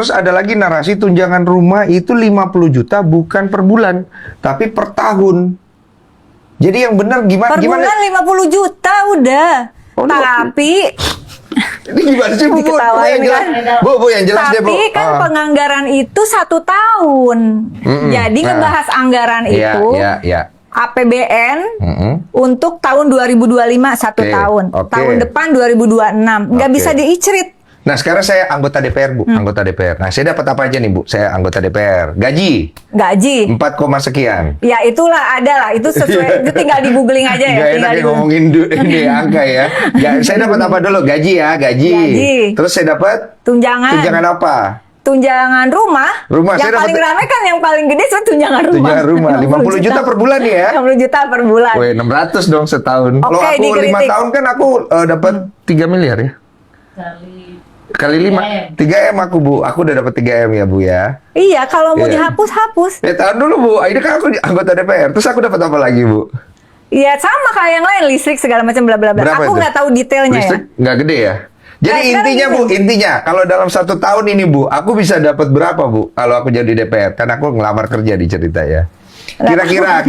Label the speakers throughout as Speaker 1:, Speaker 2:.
Speaker 1: terus ada lagi narasi tunjangan rumah itu 50 juta bukan per bulan, tapi per tahun. Jadi yang benar gimana?
Speaker 2: Per bulan 50 juta udah.
Speaker 1: Oh,
Speaker 2: tapi
Speaker 1: ini gimana sih Bu?
Speaker 2: Diketawain kan?
Speaker 1: Bu, yang jelas deh Bu.
Speaker 2: Tapi kan penganggaran itu 1 tahun. Jadi ngebahas anggaran itu APBN untuk tahun 2025 1 tahun. Tahun depan 2026. Nggak bisa diicrit.
Speaker 1: Nah, sekarang saya anggota DPR, Bu. Anggota DPR. Nah, saya dapat apa aja nih, Bu? Saya anggota DPR. Gaji. 4, sekian.
Speaker 2: Ya, itulah ada lah. Itu sesuai. Itu tinggal di-googling aja ya.
Speaker 1: Gak enak ngomongin ini angka ya. Saya dapat apa dulu? Gaji ya, gaji. Terus saya dapat tunjangan. Tunjangan apa?
Speaker 2: Tunjangan rumah. Yang paling ramai kan yang paling gede itu tunjangan rumah.
Speaker 1: Tunjangan rumah 50 juta per bulan ya.
Speaker 2: 50 juta per bulan.
Speaker 1: Wih, 600 dong setahun. Kalau aku 5 tahun kan aku dapat 3 miliar ya. Kali 5, 3M aku Bu. Aku udah dapat 3M ya Bu ya.
Speaker 2: Iya, kalau mau dihapus, hapus.
Speaker 1: Ya tahan dulu Bu, ini kan aku anggota DPR. Terus aku dapat apa lagi Bu?
Speaker 2: Iya, sama kayak yang lain, listrik segala macam bla bla bla. Aku nggak tahu detailnya
Speaker 1: listrik
Speaker 2: ya.
Speaker 1: Nggak gede ya? Jadi intinya Bu, kalau dalam 1 tahun ini Bu, aku bisa dapat berapa Bu? Kalau aku jadi DPR, kan aku ngelamar kerja di cerita ya. Kira-kira.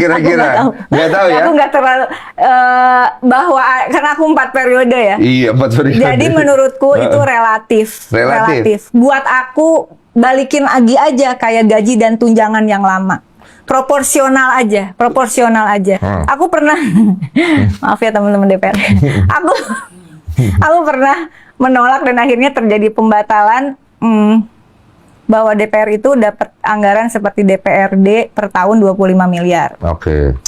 Speaker 1: Nggak tahu ya?
Speaker 2: Aku nggak terlalu bahwa karena aku 4 periode ya.
Speaker 1: Iya, 4 periode.
Speaker 2: Jadi menurutku itu relatif. Buat aku balikin lagi aja kayak gaji dan tunjangan yang lama. Proporsional aja. Aku pernah maaf ya teman-teman DPR. Aku pernah menolak dan akhirnya terjadi pembatalan bahwa DPR itu dapat anggaran seperti DPRD per tahun 25 miliar.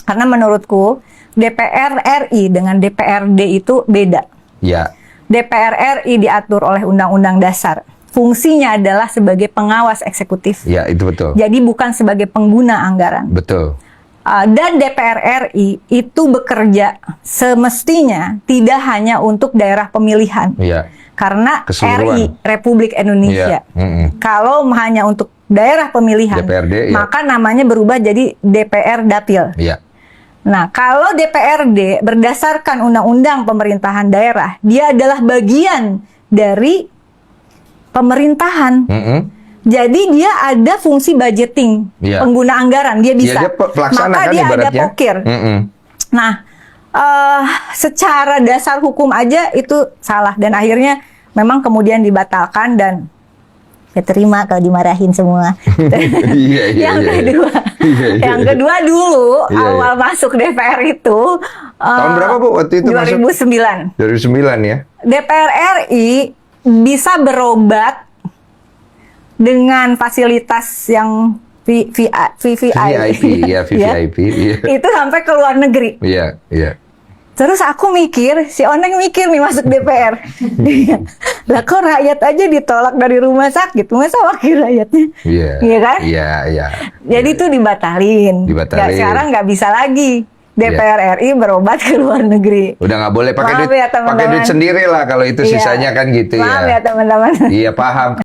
Speaker 2: Karena menurutku DPR RI dengan DPRD itu beda.
Speaker 1: Ya.
Speaker 2: DPR RI diatur oleh Undang-Undang Dasar. Fungsinya adalah sebagai pengawas eksekutif.
Speaker 1: Ya, itu betul.
Speaker 2: Jadi bukan sebagai pengguna anggaran.
Speaker 1: Betul.
Speaker 2: Dan DPR RI itu bekerja semestinya tidak hanya untuk daerah pemilihan.
Speaker 1: Ya.
Speaker 2: Karena RI, Republik Indonesia. Kalau hanya untuk daerah pemilihan, DPRD, maka namanya berubah jadi DPR Dapil. Nah, kalau DPRD berdasarkan Undang-Undang Pemerintahan Daerah, dia adalah bagian dari pemerintahan. Jadi dia ada fungsi budgeting, pengguna anggaran, dia bisa. Maka dia ada pokir. Nah, secara dasar hukum aja itu salah dan akhirnya memang kemudian dibatalkan dan ya terima kalau dimarahin semua. Yang kedua dulu awal masuk DPR itu
Speaker 1: tahun berapa Bu waktu itu
Speaker 2: 2009.
Speaker 1: 2009 ya.
Speaker 2: DPR RI bisa berobat dengan fasilitas yang VVIP. Itu sampai ke luar negeri. Terus aku mikir, si Oneng mikir nih masuk DPR. Lah kok rakyat aja ditolak dari rumah sakit, masa wakil rakyatnya? Iya kan? Jadi itu dibatalin. Sekarang nggak bisa lagi. DPR RI berobat ke luar negeri.
Speaker 1: Udah nggak boleh pakai duit, pakai duit sendiri lah kalau itu sisanya kan gitu ya.
Speaker 2: Maaf ya teman-teman.
Speaker 1: Iya paham.